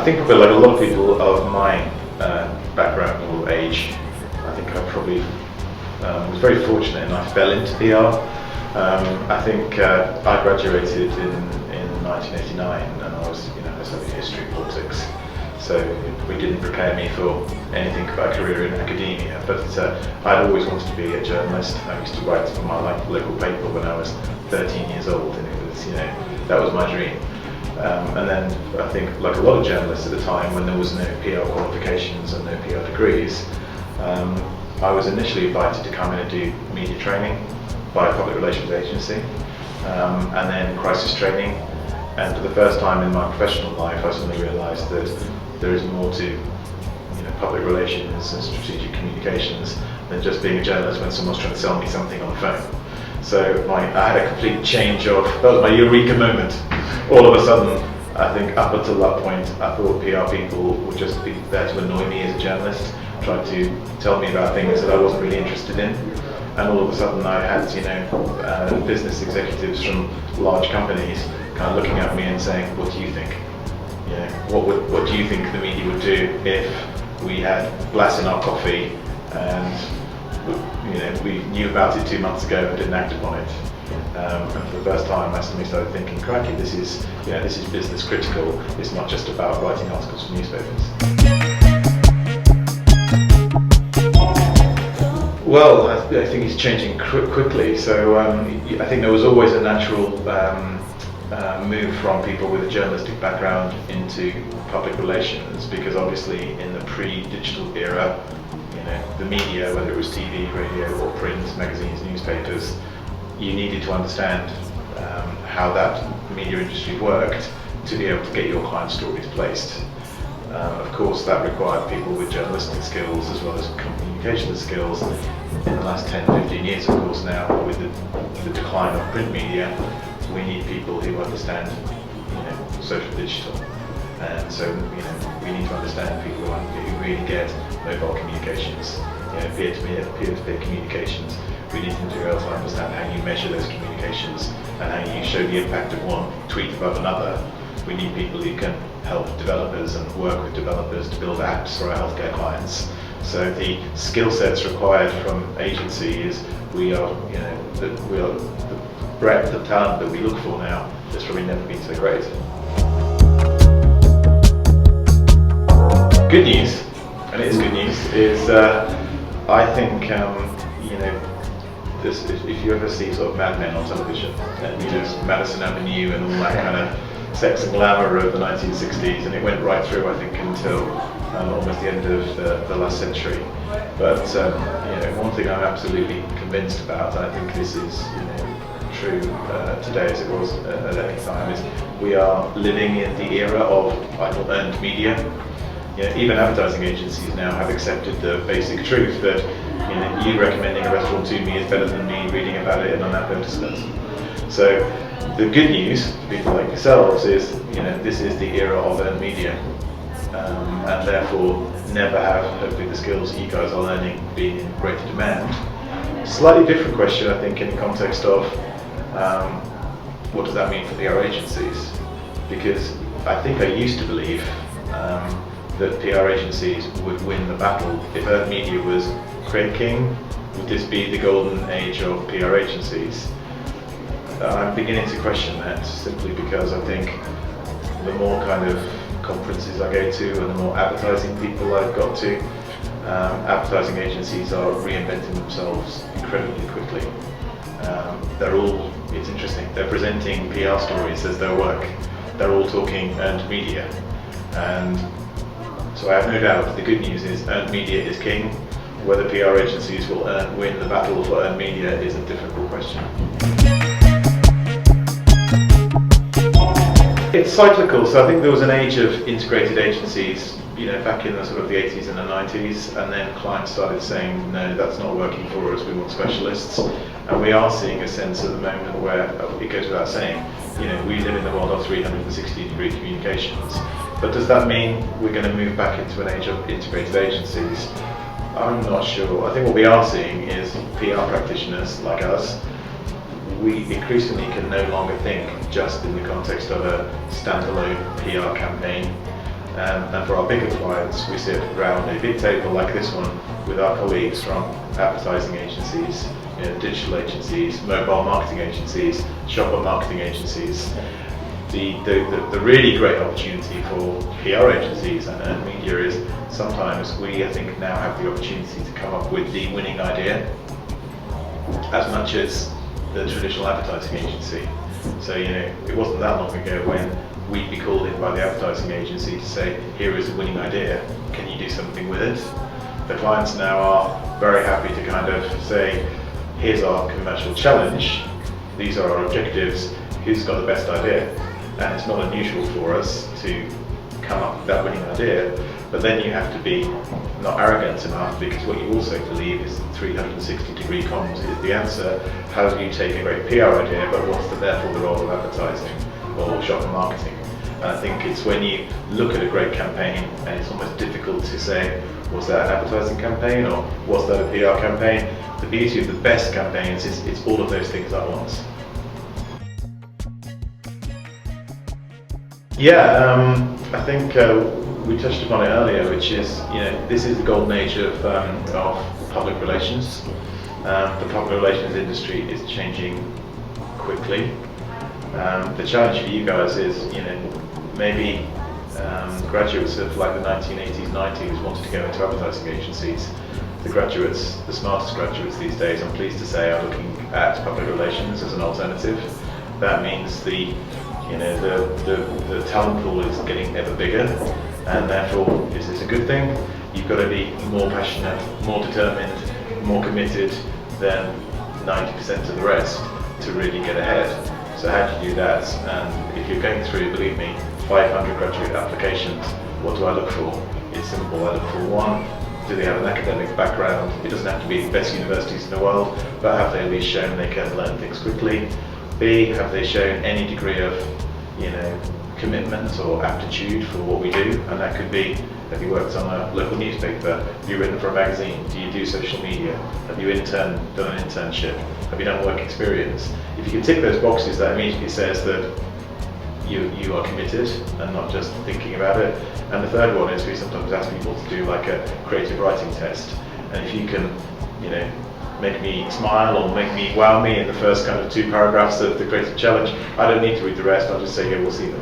I think probably like a lot of people of my background or age, I think I probably was very fortunate and I fell into PR. I think I graduated in 1989 and I was, I was studying history and politics. So we didn't prepare me for anything about a career in academia, but I'd always wanted to be a journalist. I used to write for my local paper when I was 13 years old, and it was, that was my dream. And then I think, like a lot of journalists at the time, when there was no PR qualifications and no PR degrees, I was initially invited to come in and do media training by a public relations agency, and then crisis training. And for the first time in my professional life, I suddenly realised that there is more to public relations and strategic communications than just being a journalist when someone's trying to sell me something on the phone. So I had a complete change of, that was my eureka moment. All of a sudden, I think up until that point, I thought PR people would just be there to annoy me as a journalist, trying to tell me about things that I wasn't really interested in. And all of a sudden I had, business executives from large companies kind of looking at me and saying, what do you think? What do you think the media would do if we had glass in our coffee and we knew about it 2 months ago and didn't act upon it? And for the first time I suddenly started thinking, crikey, this is business critical. It's not just about writing articles for newspapers. Well, I think it's changing quickly. So I think there was always a natural move from people with a journalistic background into public relations, because obviously in the pre-digital era, the media, whether it was TV, radio or print, magazines, newspapers, you needed to understand how that media industry worked to be able to get your client stories placed. Of course, that required people with journalistic skills as well as communication skills. In the last 10, 15 years, of course, now with the decline of print media, we need people who understand, social digital, and so we need to understand people who really get mobile communications, peer-to-peer communications. We need them to be able to understand how you measure those communications and how you show the impact of one tweet above another. We need people who can help developers and work with developers to build apps for our healthcare clients. So the skill sets required from agency is we are the breadth of talent that we look for now has probably never been so great. Good news, and it is good news, is I think if you ever see sort of Mad Men on television, and Madison Avenue and all that kind of sex and glamour of the 1960s, and it went right through, I think, until almost the end of the last century. But one thing I'm absolutely convinced about, and I think this is true today as it was at any time, is we are living in the era of earned media. Even advertising agencies now have accepted the basic truth that you recommending a restaurant to me is better than me reading about it in an advertisement. So the good news for people like yourselves is this is the era of earned media, and therefore never have hopefully the skills you guys are learning being in greater demand. Slightly different question, I think, in the context of what does that mean for PR agencies? Because I think I used to believe that PR agencies would win the battle. If earned media was king, would this be the golden age of PR agencies? I'm beginning to question that, simply because I think the more kind of conferences I go to and the more advertising people I've got to, advertising agencies are reinventing themselves incredibly quickly. It's interesting, they're presenting PR stories as their work. They're all talking earned media. And so I have no doubt that the good news is earned media is king. Whether PR agencies will win the battle for earned media is a difficult question. It's cyclical, so I think there was an age of integrated agencies, back in the sort of the 80s and the 90s, and then clients started saying, no, that's not working for us, we want specialists. And we are seeing a sense at the moment where, it goes without saying, we live in the world of 360-degree communications. But does that mean we're going to move back into an age of integrated agencies? I'm not sure. I think what we are seeing is PR practitioners like us, we increasingly can no longer think just in the context of a standalone PR campaign. And for our bigger clients, we sit around a big table like this one with our colleagues from advertising agencies, digital agencies, mobile marketing agencies, shopper marketing agencies. The really great opportunity for PR agencies and media is sometimes we, I think, now have the opportunity to come up with the winning idea as much as the traditional advertising agency. So, it wasn't that long ago when we'd be called in by the advertising agency to say, here is a winning idea, can you do something with it? The clients now are very happy to kind of say, here's our commercial challenge, these are our objectives, who's got the best idea? And it's not unusual for us to come up with that winning idea, but then you have to be not arrogant enough, because what you also believe is 360-degree comms is the answer. How do you take a great PR idea, but what's therefore the role of advertising or shopper marketing? And I think it's when you look at a great campaign and it's almost difficult to say, was that an advertising campaign or was that a PR campaign? The beauty of the best campaigns is it's all of those things at once. Yeah, I think we touched upon it earlier, which is, this is the golden age of public relations. The public relations industry is changing quickly. The challenge for you guys is, maybe graduates of like the 1980s, 90s wanted to go into advertising agencies. The graduates, the smartest graduates these days, I'm pleased to say, are looking at public relations as an alternative. That means the talent pool is getting ever bigger, and therefore, is this a good thing? You've got to be more passionate, more determined, more committed than 90% of the rest to really get ahead. So how do you do that? And if you're going through, believe me, 500 graduate applications, what do I look for? It's simple. I look for one, do they have an academic background? It doesn't have to be the best universities in the world, but have they at least shown they can learn things quickly? B, have they shown any degree of, commitment or aptitude for what we do? And that could be, have you worked on a local newspaper? Have you written for a magazine? Do you do social media? Have you done an internship? Have you done work experience? If you can tick those boxes, that immediately says that you are committed and not just thinking about it. And the third one is we sometimes ask people to do like a creative writing test. And if you can, make me smile or wow me in the first kind of 2 paragraphs of the creative challenge, I don't need to read the rest, I'll just say, yeah, we'll see them.